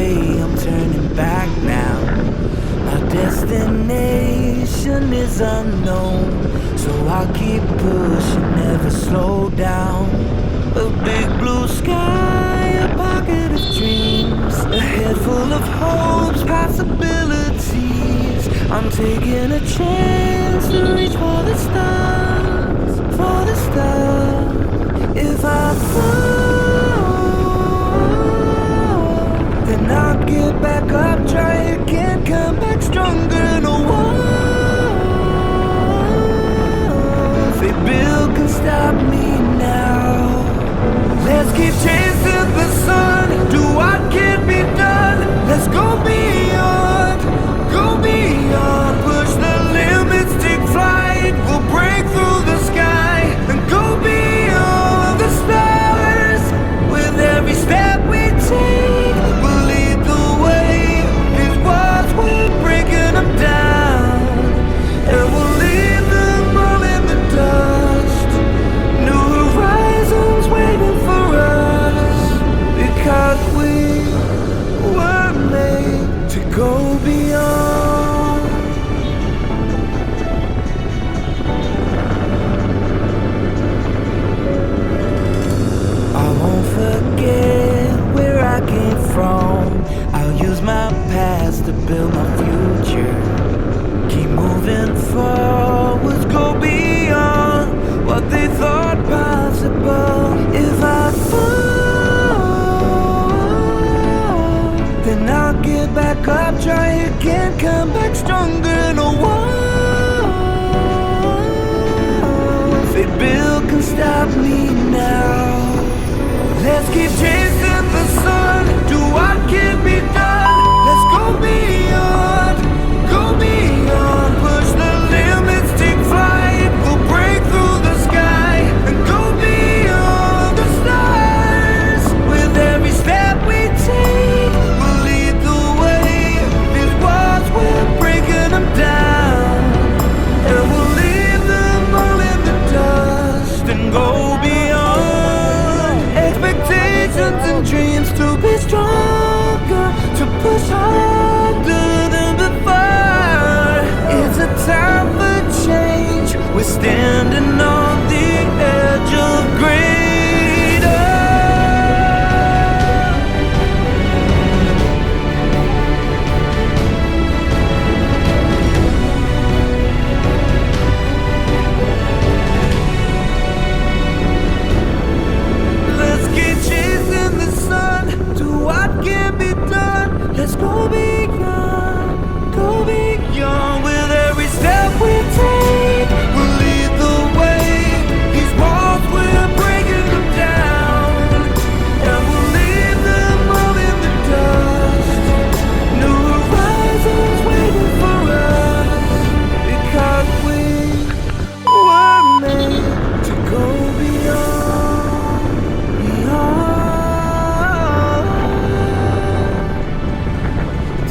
way I'm turning back now. My destination is unknown, so I'll keep pushing, never slow down. A big blue sky, a pocket of dreams, a head full of hopes, possibilities. I'm taking a chance to reach for the stars, for the stars. If I fall, then I'll get back up, try again, come back stronger. No one, if Bill can stop me now. Let's keep chasing the sun, do what can be done. Let's go beyond, push the limits, take flight. We'll break through the sky and go beyond the stars. With every step we take, we'll lead the way. These walls, we're breaking them down, and we'll leave them all in the dust. New horizons waiting for us, because we were made to go beyond. I won't forget where I came from. I'll use my past to build my future. Keep moving forwards, go beyond what they thought possible. If I fall, then I'll get back up, try again, come back stronger. No one, if Bill can stop me now. Let's keep chasing the sun, do what can be done. Let's go beyond, push the limits, take flight. We'll break through the sky and go beyond the stars. With every step we take, we'll lead the way. These walls, we're breaking them down, and we'll leave them all in the dust and go beyond. Expectations and dreams to be stronger, to push harder than before. It's a time for change, we're standing on the edge of greater. Let's keep chasing the sun, do what can be done. Let's go beyond, with every step we take. We'll lead the way. These walls, we're breaking them down, and we'll leave them all in the dust. New horizons waiting for us, because we were made to go beyond,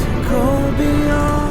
to go beyond.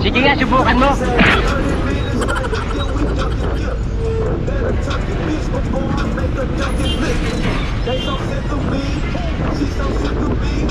Sige nga, subukan mo. They so sick of me, she's so sick of me.